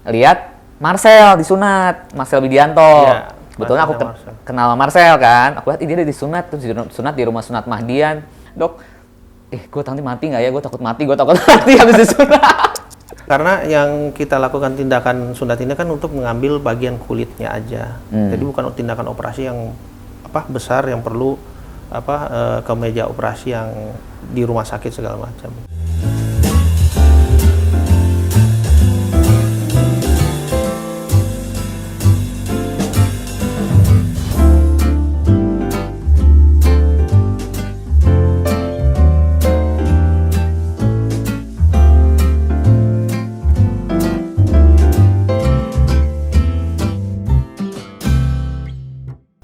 lihat Marcel disunat, Marcel Widianto. Iya, Kebetulan aku Marcel. kenal Marcel kan. Aku lihat dia disunat, terus disunat di rumah sunat Mahdian. Dok, gue nanti mati nggak ya? Gue takut mati habis disunat. Karena yang kita lakukan tindakan sunat ini kan untuk mengambil bagian kulitnya aja. Jadi bukan tindakan operasi yang besar yang perlu ke meja operasi yang di rumah sakit segala macam.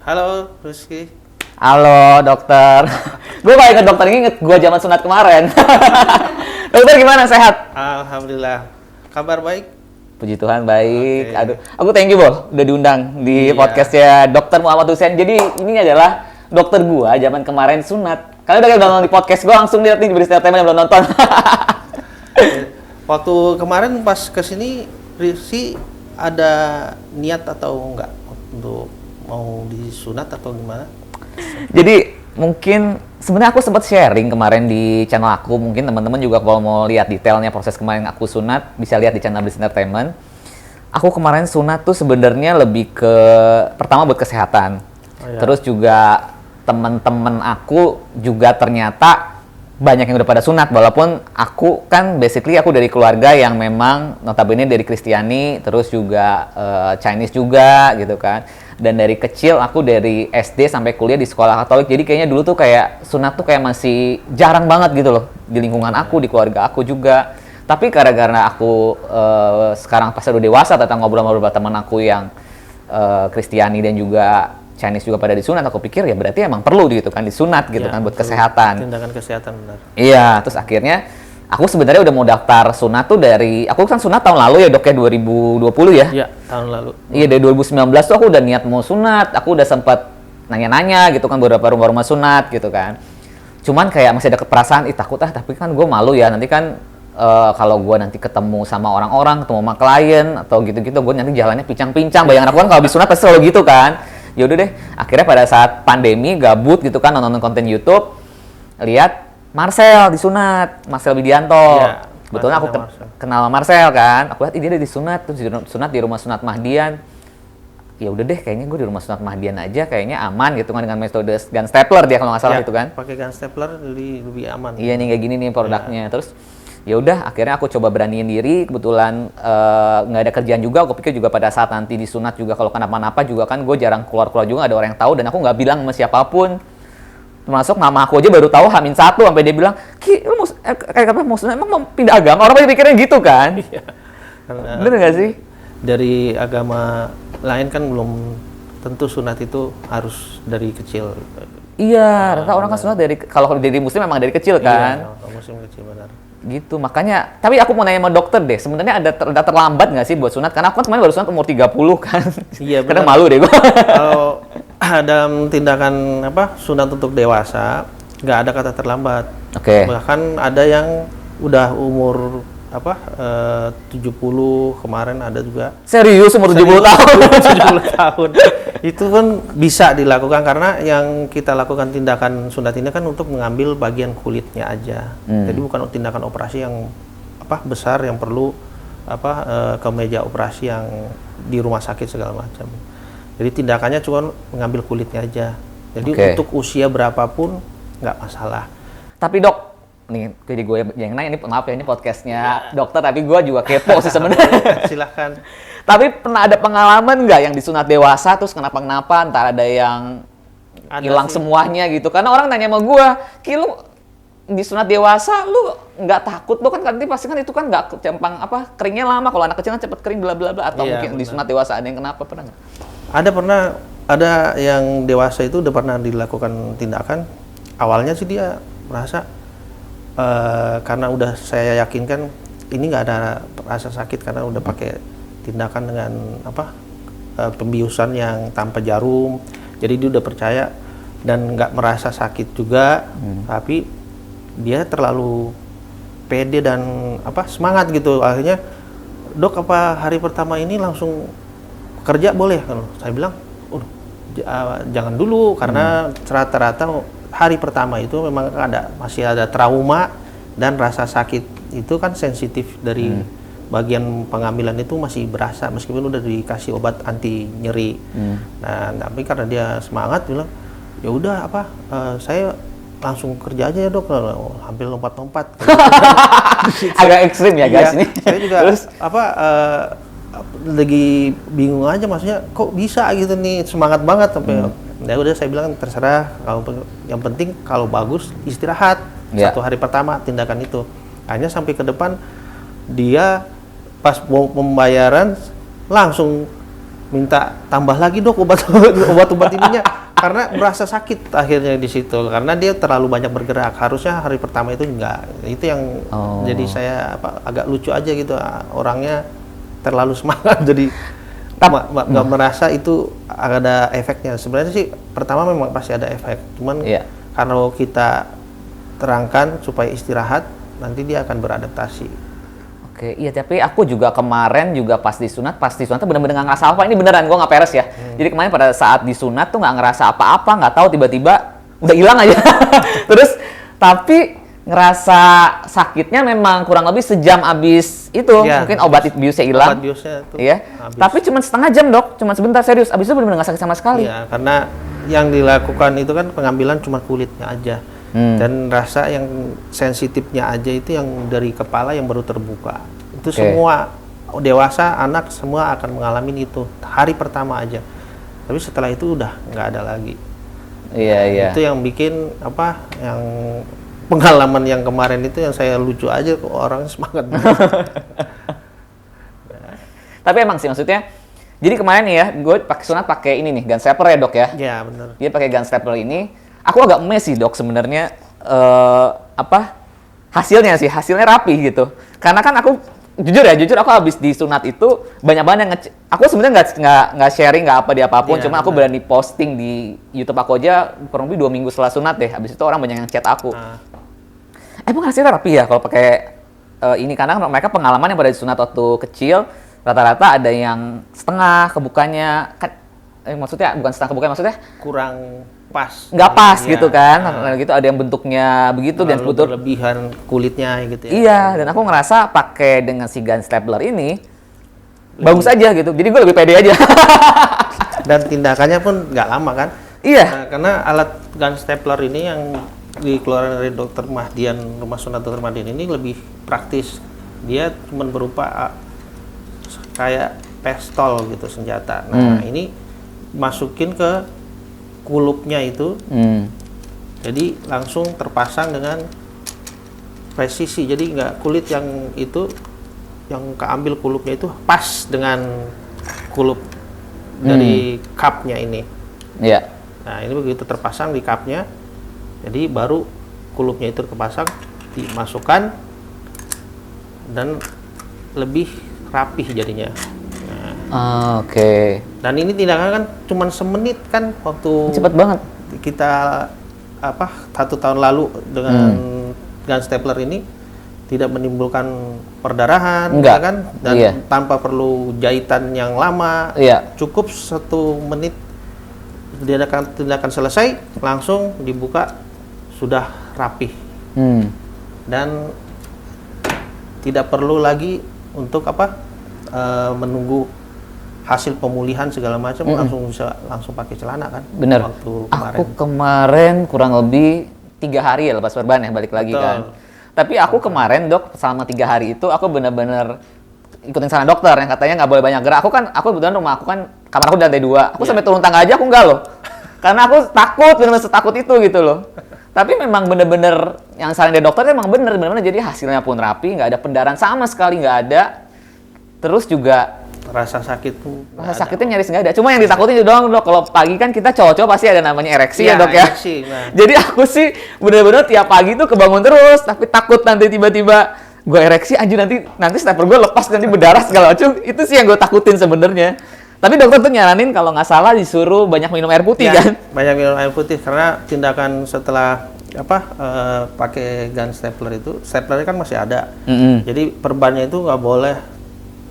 Halo, Rizky. Halo dokter. Gue kayak ke dokter inget gue zaman sunat kemarin. Dokter gimana, sehat? Alhamdulillah. Kabar baik? Puji Tuhan baik. Oke. Aduh, aku thank you Bol, udah diundang di Iya. podcastnya Dokter Muhammad Hussein. Jadi ini adalah dokter gua zaman kemarin sunat. Kalian udah nonton di podcast gua, langsung lihat nih di berita yang belum nonton. Waktu kemarin pas kesini, Rizky ada niat atau enggak untuk mau disunat atau gimana? Jadi mungkin sebenarnya aku sempat sharing kemarin di channel aku. Mungkin teman-teman juga kalau mau lihat detailnya proses kemarin aku sunat bisa lihat di channel Bliss Entertainment. Aku kemarin sunat tuh sebenarnya lebih ke pertama buat kesehatan. Oh, iya. Terus juga teman-teman aku juga ternyata banyak yang udah pada sunat, walaupun aku kan basically aku dari keluarga yang memang notabene dari Kristiani, terus juga Chinese juga gitu kan. Dan dari kecil aku dari SD sampai kuliah di sekolah Katolik, jadi kayaknya dulu tuh kayak sunat tuh kayak masih jarang banget gitu loh di lingkungan aku, di keluarga aku juga. Tapi karena aku sekarang pas udah dewasa, tentang ngobrol-ngobrol sama teman aku yang Kristiani dan juga Chinese juga pada disunat, aku pikir ya berarti emang perlu gitu kan disunat gitu Ya, kan buat perlu. kesehatan. Tindakan kesehatan benar. Iya, terus akhirnya aku sebenarnya udah mau daftar sunat tuh dari, aku kan sunat tahun lalu ya dok ya, 2020 ya? Iya, tahun lalu. Iya, dari 2019 tuh aku udah niat mau sunat, aku udah sempat nanya-nanya gitu kan beberapa rumah-rumah sunat gitu kan. Cuman kayak masih ada perasaan, takut tapi kan gue malu ya, nanti kan kalau gue nanti ketemu sama orang-orang, ketemu sama klien atau gitu-gitu, gue nanti jalannya pincang-pincang. Bayangan aku kan kalau habis sunat pasti selalu gitu kan. Ya udah deh, akhirnya pada saat pandemi gabut gitu kan nonton konten YouTube, lihat Marcel disunat, Marcel Widianto. Iya, Kebetulan aku Marcel. kenal Marcel kan, aku lihat dia udah disunat, terus disunat di rumah sunat Mahdian. Ya udah deh, kayaknya gue di rumah sunat Mahdian aja, kayaknya aman gitu kan, dengan metode gun stapler dia kalau nggak salah Ya, itu kan. pakai gun stapler lebih aman. Iya nih kayak gini nih produknya. Terus ya udah akhirnya aku coba beraniin diri, kebetulan nggak ada kerjaan juga. Aku pikir juga pada saat nanti disunat juga kalau kenapa-napa juga kan gue jarang keluar-keluar juga, nggak ada orang yang tahu dan aku nggak bilang sama siapapun. Termasuk mama aku aja baru tahu H-1 sampai dia bilang, "Ki, lu mau kayak apa mau sunat? Emang mau pindah agama?" Orang pasti pikirnya gitu kan. Iya. Karena Bener nggak sih? dari agama lain kan belum tentu sunat itu harus dari kecil. Iya, rata orang kan sunat dari, kalau dari muslim memang dari kecil kan. Iya, muslim kecil benar. Gitu, makanya, tapi aku mau nanya sama dokter deh, sebenarnya ada terlambat nggak sih buat sunat? Karena aku kan kemarin baru sunat umur 30 kan. Iya, Kadang benar. malu deh gua. Kalau dalam tindakan sunat untuk dewasa nggak ada kata terlambat. Oke. Bahkan ada yang udah umur 70 kemarin ada juga. Serius umur 70 tahun? 70 tahun. Itu kan bisa dilakukan karena yang kita lakukan tindakan sunat ini kan untuk mengambil bagian kulitnya aja. Jadi bukan tindakan operasi yang besar yang perlu ke meja operasi yang di rumah sakit segala macam. Jadi tindakannya cuma mengambil kulitnya aja. Jadi Oke. untuk usia berapapun nggak masalah. Tapi dok, nih jadi gue yang nanya, ini maaf ya, ini podcastnya dokter, tapi gue juga kepo sih sebenarnya. Silahkan. Tapi pernah ada pengalaman nggak yang disunat dewasa terus kenapa-kenapa, entar ada yang Ada hilang sih. semuanya gitu? Karena orang nanya sama gue, "Ki, lu disunat dewasa, lu nggak takut? Lu kan nanti pasti kan itu kan nggak cempang keringnya lama, kalau anak kecil kan cepet kering bla bla bla, atau Iya, mungkin benar. disunat dewasa ada yang kenapa, pernah nggak?" Ada yang dewasa itu udah pernah dilakukan tindakan. Awalnya sih dia merasa karena udah saya yakinkan ini nggak ada rasa sakit karena udah pakai tindakan dengan pembiusan yang tanpa jarum. Jadi dia udah percaya dan nggak merasa sakit juga. Tapi dia terlalu pede dan semangat gitu. Akhirnya dok apa hari pertama ini langsung kerja boleh? Kalau saya bilang, jangan dulu karena rata-rata hari pertama itu memang masih ada trauma dan rasa sakit itu kan sensitif dari bagian pengambilan itu masih berasa meskipun udah dikasih obat anti nyeri. Nah, tapi karena dia semangat bilang, ya udah saya langsung kerja aja ya dok, hampir lompat-lompat. Agak ekstrim ya guys ini. Saya juga lagi bingung aja, maksudnya kok bisa gitu nih, semangat banget sampai ya udah saya bilang terserah, kalau yang penting kalau bagus istirahat. Satu hari pertama tindakan itu. Hanya sampai ke depan dia pas mau pembayaran langsung minta tambah lagi dok obat ininya karena merasa sakit akhirnya di situ karena dia terlalu banyak bergerak. Harusnya hari pertama itu enggak. Itu yang jadi saya agak lucu aja gitu, orangnya terlalu semangat jadi nggak merasa itu ada efeknya. Sebenarnya sih pertama memang pasti ada efek, cuman kalau kita terangkan supaya istirahat nanti dia akan beradaptasi. Oke, iya, tapi aku juga kemarin juga pas disunat bener-bener nggak ngerasa apa, ini beneran gue nggak peres ya. Jadi kemarin pada saat disunat tuh nggak ngerasa apa-apa, nggak tahu tiba-tiba udah hilang aja. Terus tapi ngerasa sakitnya memang kurang lebih sejam abis itu, mungkin obat biusnya hilang. Obat biusnya tuh habis. Tapi cuma setengah jam dok, cuma sebentar, serius. Abis itu bener-bener nggak sakit sama sekali. Iya, karena yang dilakukan itu kan pengambilan cuma kulitnya aja. Dan rasa yang sensitifnya aja itu yang dari kepala yang baru terbuka. Itu semua dewasa, anak semua akan mengalami itu hari pertama aja. Tapi setelah itu udah nggak ada lagi. Iya. Itu yang bikin yang pengalaman yang kemarin itu yang saya lucu aja, kok orang semangat. Tapi emang sih maksudnya. Jadi kemarin nih ya, gue sunat pakai ini nih, gun stapler ya dok ya. Iya benar. Dia pakai gun stapler ini. Aku agak mes sih dok sebenarnya hasilnya rapi gitu. Karena kan aku jujur aku habis disunat itu banyak banget yang aku sebenarnya nggak sharing nggak apa di apapun, cuma aku berani posting di YouTube aku aja kurang lebih 2 minggu setelah sunat deh. Habis itu orang banyak yang chat aku. Emang hasilnya rapi ya kalau pakai ini, karena mereka pengalaman yang pada disunat waktu kecil rata-rata ada yang setengah kebukanya kan, maksudnya bukan setengah kebukanya, maksudnya kurang pas, nggak pas gitu kan, gitu ada yang bentuknya begitu dan putus berlebihan kulitnya gitu ya. Iya, dan aku ngerasa pakai dengan si gun stapler ini bagus aja gitu, jadi gue lebih pede aja. Dan tindakannya pun nggak lama kan. Iya, karena alat gun stapler ini yang dikeluarkan dari Dr. Mahdian, Rumah Sunat Dr. Mahdian ini lebih praktis. Dia cuma berupa kayak pistol gitu, senjata. Nah ini masukin ke kulupnya itu, jadi langsung terpasang dengan presisi. Jadi nggak kulit yang itu yang keambil kulupnya itu pas dengan kulup dari cupnya ini. Iya. Nah ini begitu terpasang di cupnya, jadi baru kulupnya itu terpasang, dimasukkan dan lebih rapih jadinya. Oke. Dan ini tindakan kan cuma semenit kan, waktu cepet banget. Kita 1 tahun lalu dengan gun stapler ini tidak menimbulkan perdarahan, enggak kan? Dan tanpa perlu jahitan yang lama. Cukup 1 menit tindakan selesai, langsung dibuka sudah rapih. Dan tidak perlu lagi untuk menunggu hasil pemulihan segala macam, langsung pakai celana kan. Bener. Aku kemarin kurang lebih 3 hari ya lepas perban ya, balik lagi. Betul. Kan. Tapi aku kemarin dok selama 3 hari itu aku benar-benar ikutin saran dokter yang katanya nggak boleh banyak gerak. Aku kebetulan rumah aku kan kamar aku di lantai 2. Aku sampai turun tangga aja aku nggak loh. Karena aku takut, benar-benar setakut itu gitu loh. Tapi memang bener-bener yang saran dari dokter emang bener-bener jadi hasilnya pun rapi, nggak ada pendarahan sama sekali, nggak ada. Terus juga rasa sakitnya nyaris nggak ada. Cuma yang ditakutin itu doang dok. Kalau pagi kan kita cowok-cowok pasti ada namanya ereksi ya dok ya. Ereksi, Jadi aku sih bener-bener tiap pagi tuh kebangun terus, tapi takut nanti tiba-tiba gue ereksi anjir, nanti stapler gue lepas nanti berdarah segala macam. Itu sih yang gue takutin sebenarnya. Tapi dokter tuh nyaranin kalau nggak salah disuruh banyak minum air putih kan? Banyak minum air putih karena tindakan setelah pakai gun stapler itu, staplernya kan masih ada. Jadi perbannya itu nggak boleh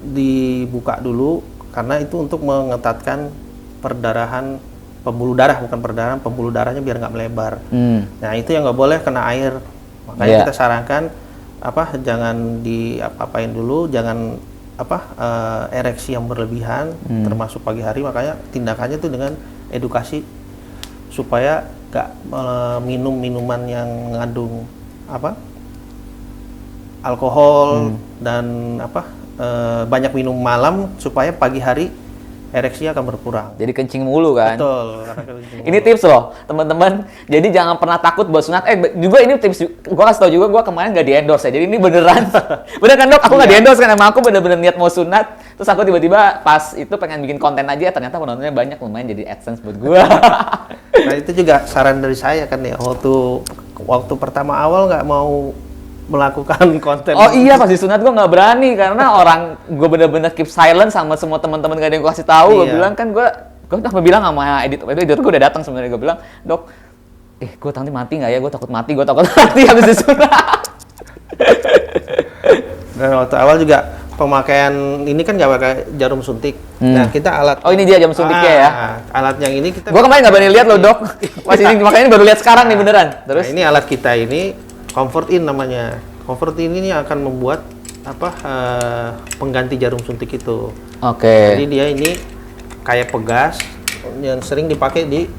dibuka dulu karena itu untuk mengetatkan pembuluh darah, bukan perdarahan, pembuluh darahnya biar nggak melebar. Nah itu yang nggak boleh kena air, makanya kita sarankan jangan diapa-apain dulu, jangan ereksi yang berlebihan termasuk pagi hari. Makanya tindakannya itu dengan edukasi supaya nggak minum minuman yang mengandung alkohol dan banyak minum malam supaya pagi hari ereksinya akan berkurang. Jadi kencing mulu kan? Betul. Karena kencing mulu. Ini tips loh, teman-teman. Jadi jangan pernah takut buat sunat. Juga ini tips. Gua kasih tau juga, gua kemarin nggak di-endorse ya. Jadi ini beneran. Bener kan dok? Aku nggak di-endorse kan, emang aku bener-bener niat mau sunat. Terus aku tiba-tiba pas itu pengen bikin konten aja, ternyata penontonnya banyak, lumayan jadi AdSense buat gua. Nah itu juga saran dari saya kan ya. Waktu pertama awal nggak mau melakukan konten. Oh iya, pas di sunat gue nggak berani karena gue bener-bener keep silent sama semua teman-teman, gak ada yang gue kasih tahu. Gue bilang kan gue udah bilang sama editor gue udah datang sebenarnya. Gue bilang, dok, gue nanti mati nggak ya? Gue takut mati habis di sunat. Dan waktu awal juga pemakaian ini kan nggak pakai jarum suntik. Nah kita alat. Oh ini dia jarum suntiknya ya? Alat yang ini kita. Gue kemarin nggak berani lihat loh dok. Makanya baru lihat sekarang nih beneran. Terus? Nah, ini alat kita ini. Comfort In namanya. Comfort In ini akan membuat pengganti jarum suntik itu. Oke. Jadi dia ini kayak pegas yang sering dipakai di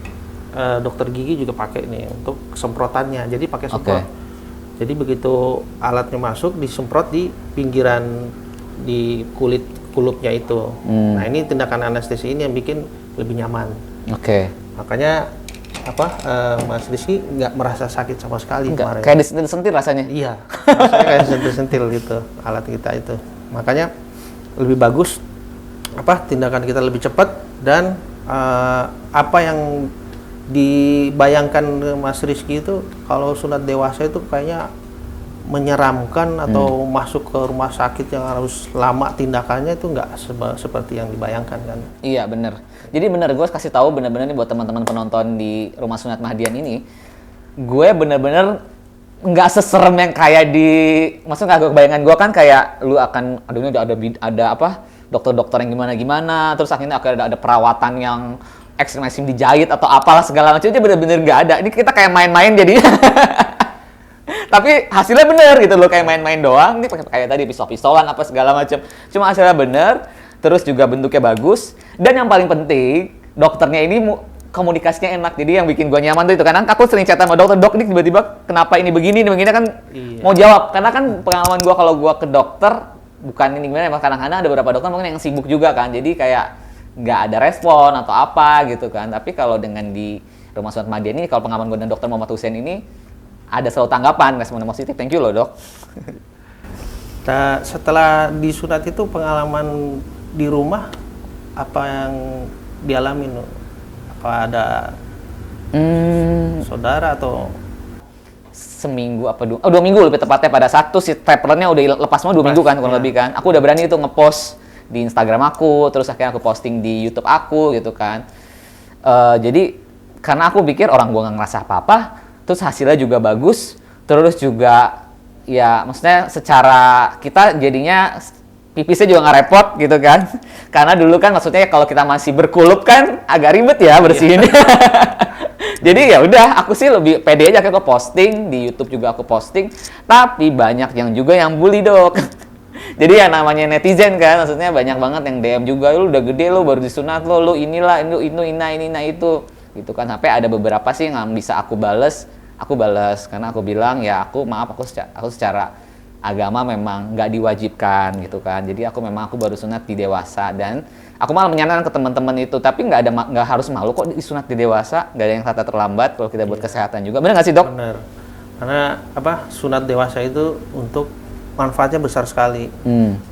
dokter gigi juga pakai nih untuk semprotannya. Jadi pakai semprot. Jadi begitu alatnya masuk disemprot di pinggiran di kulupnya itu. Nah ini tindakan anestesi ini yang bikin lebih nyaman. Makanya Mas Rizky nggak merasa sakit sama sekali kemarin. Kayak disentil rasanya? Iya, rasanya kayak sentil-sentil gitu alat kita itu. Makanya lebih bagus tindakan kita lebih cepat dan apa yang dibayangkan Mas Rizky itu kalau sunat dewasa itu kayaknya menyeramkan atau masuk ke rumah sakit yang harus lama tindakannya itu nggak seperti yang dibayangkan kan. Iya bener. Jadi bener gue kasih tahu bener-bener nih buat teman-teman penonton di Rumah Sunat Mahdian ini, gue bener-bener nggak seserem yang kayak maksudnya nggak bayangan gue kan kayak lu akan ini ada dokter-dokter yang gimana-gimana, terus akhirnya ada perawatan yang ekstrim dijahit atau apalah segala macam, itu bener-bener nggak ada. Ini kita kayak main-main jadi. Tapi hasilnya bener gitu loh, kayak main-main doang. Ini kayak tadi pistol-pistolan apa segala macam. Cuma hasilnya bener, terus juga bentuknya bagus. Dan yang paling penting, dokternya ini komunikasinya enak. Jadi yang bikin gue nyaman tuh itu. Karena aku sering chat sama dokter, dok ini tiba-tiba kenapa ini begini kan mau jawab. Karena kan pengalaman gue kalau gue ke dokter, bukan ini gimana, kadang-kadang ada beberapa dokter mungkin yang sibuk juga kan. Jadi kayak nggak ada respon atau apa gitu kan. Tapi kalau dengan di Rumah Sunat Mahdian ini, kalau pengalaman gue dan dokter Muhammad Hussein ini, ada selalu tanggapan, respon positif. Thank you loh dok. Nah, setelah disunat itu pengalaman di rumah apa yang dialami? Apa ada saudara atau seminggu apa 2 minggu lebih tepatnya, pada satu si staplernya udah lepas semua 2 minggu kan kurang lebih kan. Aku udah berani itu ngepost di Instagram aku, terus akhirnya aku posting di YouTube aku gitu kan. Jadi karena aku pikir orang gua nggak ngerasa apa-apa, terus hasilnya juga bagus, terus juga ya maksudnya secara kita jadinya pipisnya juga nggak repot gitu kan. Karena dulu kan maksudnya kalau kita masih berkulup kan agak ribet ya bersihinnya. Jadi ya udah, aku sih lebih pede aja, aku posting di YouTube juga aku posting, tapi banyak yang juga yang bully dok. Jadi ya namanya netizen kan, maksudnya banyak banget yang DM juga, lu udah gede lu baru disunat lu inilah ini itu gitu kan. Sampai ada beberapa sih yang bisa aku balas karena aku bilang ya aku secara agama memang nggak diwajibkan gitu kan. Jadi aku baru sunat di dewasa, dan aku malah menyarankan ke teman-teman itu, tapi nggak harus malu kok disunat di dewasa, nggak ada yang kata terlambat kalau kita buat kesehatan juga. Benar nggak sih dok? Benar. Karena sunat dewasa itu untuk manfaatnya besar sekali,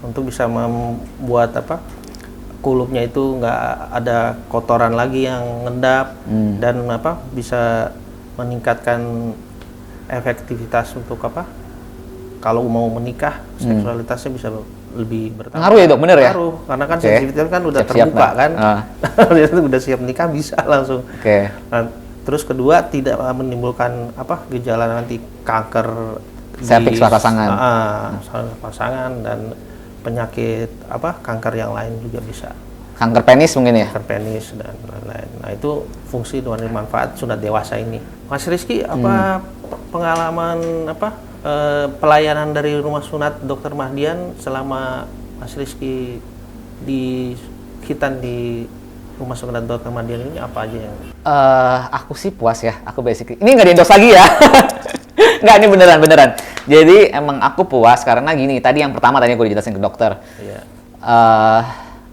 untuk bisa membuat kulupnya itu nggak ada kotoran lagi yang ngendap, dan bisa meningkatkan efektivitas untuk kalau mau menikah, seksualitasnya bisa lebih bertambah. Ngaruh ya dok, bener ya? Ngaruh, karena kan sensitivitas kan udah terbuka kan, udah siap nikah bisa langsung. Nah, terus kedua tidak menimbulkan gejala nanti kanker serviks pasangan. Pasangan, dan penyakit kanker yang lain juga bisa. Kanker penis mungkin ya? Kanker penis dan lain-lain. Nah itu fungsi dan manfaat sunat dewasa ini. Mas Rizky, pengalaman pelayanan dari rumah sunat Dr. Mahdian selama Mas Rizky di Khitan di rumah sunat Dr. Mahdian ini apa aja yang? Aku sih puas ya. Aku basically ini nggak di-endorse lagi ya. Nggak, ini beneran. Jadi emang aku puas karena gini. Tadi yang pertama tadi aku dijelasin ke dokter. Iya.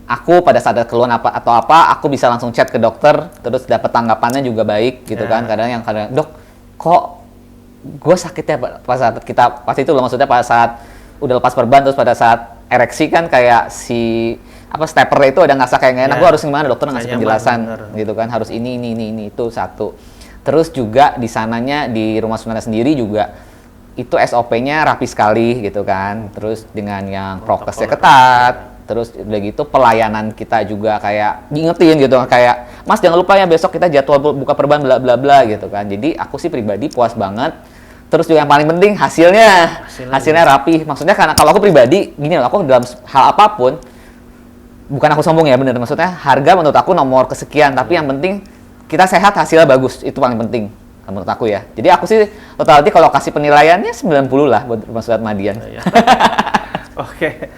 Aku pada saat ada keluhan aku bisa langsung chat ke dokter, terus dapat tanggapannya juga baik gitu kan. Kadang dok, kok gue sakit ya pas itu loh, maksudnya pada saat udah lepas perban terus pada saat ereksi kan kayak si stepper itu ada ngerasa kayak nggak enak, gue harus gimana, dokter ngasih penjelasan gitu kan, harus ini itu satu. Terus juga di sananya di rumah sunatnya sendiri juga itu SOP-nya rapi sekali gitu kan, terus dengan yang prokesnya ketat. Terus udah gitu pelayanan kita juga kayak diingetin gitu, kayak Mas jangan lupa ya besok kita jadwal buka perban bla bla bla gitu kan. Jadi aku sih pribadi puas banget. Terus juga yang paling penting hasilnya rapi. Maksudnya karena kalau aku pribadi gini loh, aku dalam hal apapun, bukan aku sombong ya, bener, maksudnya harga menurut aku nomor kesekian, tapi yang penting kita sehat, hasilnya bagus, itu paling penting menurut aku ya. Jadi aku sih totalnya kalau kasih penilaiannya 90 lah buat rumah sunat Mahdian. Oke.